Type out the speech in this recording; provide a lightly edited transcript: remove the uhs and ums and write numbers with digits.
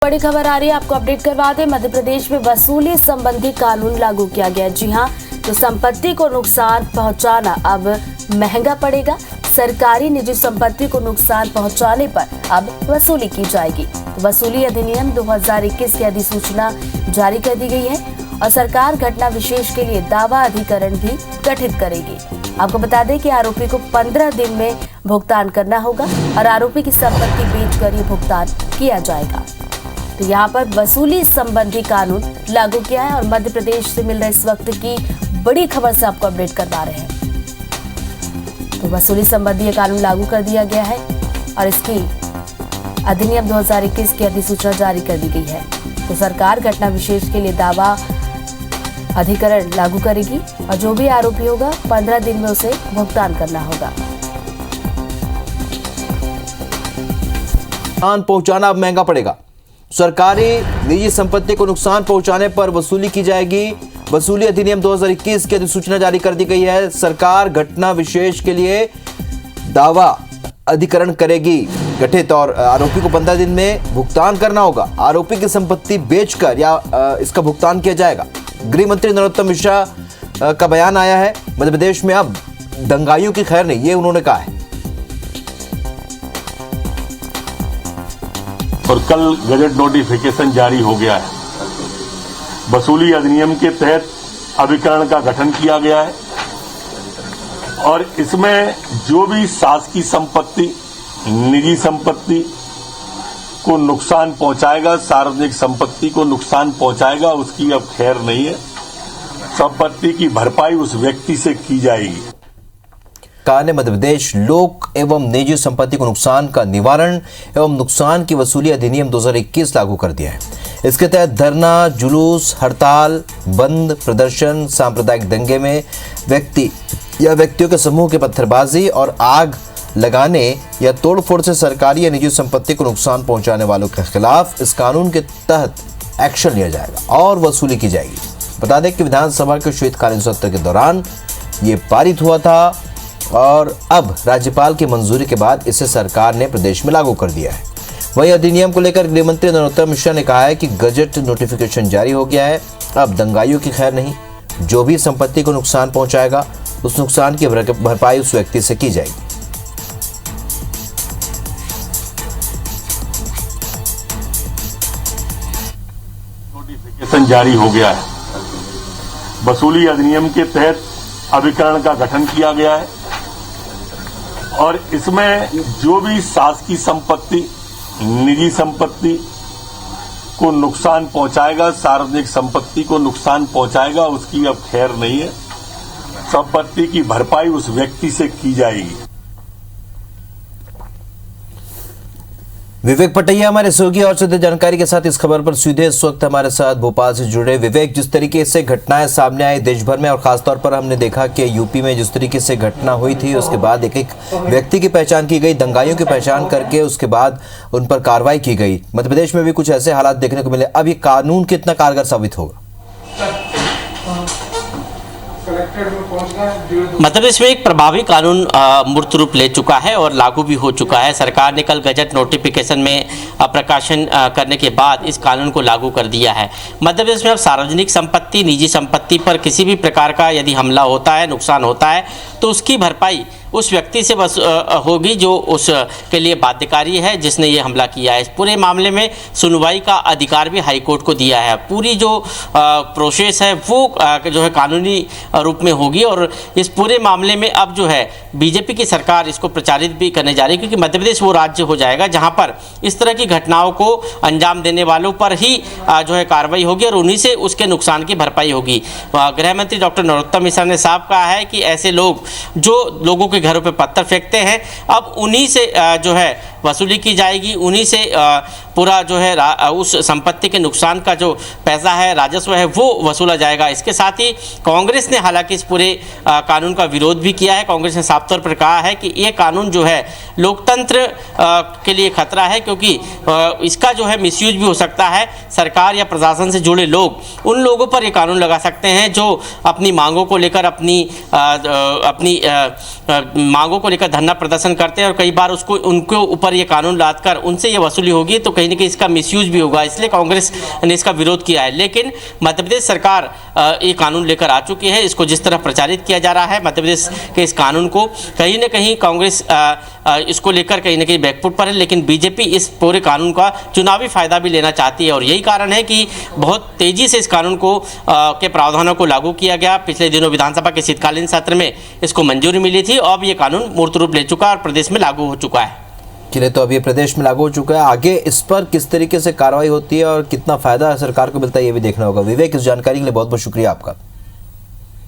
बड़ी खबर आ रही है, आपको अपडेट करवा दें। मध्य प्रदेश में वसूली संबंधी कानून लागू किया गया। जी हां, तो संपत्ति को नुकसान पहुंचाना अब महंगा पड़ेगा। सरकारी निजी संपत्ति को नुकसान पहुंचाने पर अब वसूली की जाएगी। तो वसूली अधिनियम 2021 की अधिसूचना जारी कर दी गई है और सरकार घटना विशेष के लिए दावा अधिकरण भी गठित करेगी। आपको बता दें कि आरोपी को 15 दिन में भुगतान करना होगा और आरोपी की संपत्ति बेचकर ये भुगतान किया जाएगा। तो यहाँ पर वसूली संबंधी कानून लागू किया है और मध्य प्रदेश से मिल रहे इस वक्त की बड़ी खबर से आपको अपडेट करवा रहे हैं। तो वसूली संबंधी ये कानून लागू कर दिया गया है और इसकी अधिनियम 2021 की अधिसूचना जारी कर दी गई है। तो सरकार घटना विशेष के लिए दावा अधिकरण लागू करेगी और जो भी आरोपी होगा 15 दिन में उसे भुगतान करना होगा। नुकसान पहुंचाना अब महंगा पड़ेगा। सरकारी निजी संपत्ति को नुकसान पहुंचाने पर वसूली की जाएगी। वसूली अधिनियम 2021 की अधिसूचना जारी कर दी गई है। सरकार घटना विशेष के लिए दावा अधिकरण करेगी गठित और आरोपी को 15 दिन में भुगतान करना होगा। आरोपी की संपत्ति बेचकर या इसका भुगतान किया जाएगा। गृह मंत्री नरोत्तम मिश्रा का बयान आया है। मध्य प्रदेश में अब दंगाइयों की खैर नहीं, ये उन्होंने कहा है। और कल गजट नोटिफिकेशन जारी हो गया है। वसूली अधिनियम के तहत अभिकरण का गठन किया गया है और इसमें जो भी शासकीय संपत्ति, निजी संपत्ति को नुकसान पहुंचाएगा, सार्वजनिक संपत्ति को नुकसान पहुंचाएगा, उसकी अब खैर नहीं है। संपत्ति की भरपाई उस व्यक्ति से की जाएगी। सरकार ने मध्य प्रदेश लोक एवं निजी संपत्ति को नुकसान का निवारण एवं नुकसान की वसूली अधिनियम 2021 लागू कर दिया है। इसके तहत धरना, जुलूस, हड़ताल, बंद, प्रदर्शन, सांप्रदायिक दंगे में व्यक्ति या व्यक्तियों के समूह के पत्थरबाजी और आग लगाने या तोड़फोड़ से सरकारी या निजी संपत्ति को नुकसान पहुंचाने वालों के खिलाफ इस कानून के तहत एक्शन लिया जाएगा और वसूली की जाएगी। बता दें कि विधानसभा के शीतकालीन सत्र के दौरान ये पारित हुआ था और अब राज्यपाल की मंजूरी के बाद इसे सरकार ने प्रदेश में लागू कर दिया है। वहीं अधिनियम को लेकर गृह मंत्री नरोत्तम मिश्रा ने कहा है कि गजट नोटिफिकेशन जारी हो गया है। अब दंगाइयों की खैर नहीं, जो भी संपत्ति को नुकसान पहुंचाएगा उस नुकसान की भरपाई उस व्यक्ति से की जाएगी। नोटिफिकेशन जारी हो गया है। वसूली अधिनियम के तहत अभिकरण का गठन किया गया है और इसमें जो भी शासकीय संपत्ति, निजी संपत्ति को नुकसान पहुंचाएगा, सार्वजनिक संपत्ति को नुकसान पहुंचाएगा, उसकी अब खैर नहीं है। संपत्ति की भरपाई उस व्यक्ति से की जाएगी। विवेक पटैया हमारे सहयोगी और सीधे जानकारी के साथ इस खबर पर सीधे इस वक्त हमारे साथ भोपाल से जुड़े। विवेक, जिस तरीके से घटनाएं सामने आई देश भर में और खासतौर पर हमने देखा कि यूपी में जिस तरीके से घटना हुई थी, उसके बाद एक एक व्यक्ति की पहचान की गई, दंगाइयों की पहचान करके उसके बाद उन पर कार्रवाई की गई। मध्य प्रदेश में भी कुछ ऐसे हालात देखने को मिले। अब ये कानून कितना कारगर साबित होगा? मध्य प्रदेश में एक प्रभावी कानून मूर्त रूप ले चुका है और लागू भी हो चुका है। सरकार ने कल गजट नोटिफिकेशन में प्रकाशन करने के बाद इस कानून को लागू कर दिया है। मध्य प्रदेश में अब सार्वजनिक संपत्ति, निजी संपत्ति पर किसी भी प्रकार का यदि हमला होता है, नुकसान होता है, तो उसकी भरपाई उस व्यक्ति से बस होगी जो उस के लिए बाध्यकारी है, जिसने ये हमला किया है। इस पूरे मामले में सुनवाई का अधिकार भी हाईकोर्ट को दिया है। पूरी जो प्रोसेस है वो जो है कानूनी रूप में होगी और इस पूरे मामले में अब जो है बीजेपी की सरकार इसको प्रचारित भी करने जा रही है, क्योंकि मध्य प्रदेश वो राज्य हो जाएगा जहाँ पर इस तरह की घटनाओं को अंजाम देने वालों पर ही जो है कार्रवाई होगी और उन्हीं से उसके नुकसान की भरपाई होगी। गृह मंत्री डॉक्टर नरोत्तम मिश्रा ने साफ कहा है कि ऐसे लोग जो लोगों के घरों पे पत्थर फेंकते हैं, अब उन्हीं से जो है वसूली की जाएगी, उन्हीं से पूरा जो है उस संपत्ति के नुकसान का जो पैसा है, राजस्व है, वो वसूला जाएगा। इसके साथ ही कांग्रेस ने हालांकि इस पूरे कानून का विरोध भी किया है। कांग्रेस ने साफ तौर पर कहा है कि ये कानून जो है लोकतंत्र के लिए खतरा है, क्योंकि इसका जो है मिसयूज भी हो सकता है। सरकार या प्रशासन से जुड़े लोग उन लोगों पर ये कानून लगा सकते हैं जो अपनी मांगों को लेकर मांगों को लेकर धरना प्रदर्शन करते हैं और कई बार उसको उनके ऊपर ऊपर ये कानून लादकर उनसे ये वसूली होगी तो कहीं ना कहीं इसका मिसयूज भी होगा, इसलिए कांग्रेस ने इसका विरोध किया है। लेकिन मध्य प्रदेश सरकार ये कानून लेकर आ चुकी है। इसको जिस तरह प्रचारित किया जा रहा है मध्य प्रदेश के इस कानून को, कहीं ना कहीं कांग्रेस इसको लेकर कहीं ना कहीं बैकफुट पर है, लेकिन बीजेपी इस पूरे कानून का चुनावी फायदा भी लेना चाहती है और यही कारण है कि बहुत तेजी से इस कानून को के प्रावधानों को लागू किया गया। पिछले दिनों विधानसभा के शीतकालीन सत्र में इसको मंजूरी मिली थी। अब ये कानून मूर्त रूप ले चुका है और प्रदेश में लागू हो चुका है। चलिए, तो अब ये प्रदेश में लागू हो चुका है, आगे इस पर किस तरीके से कार्रवाई होती है और कितना फायदा सरकार को मिलता है ये भी देखना होगा। विवेक, इस जानकारी के लिए बहुत बहुत शुक्रिया आपका।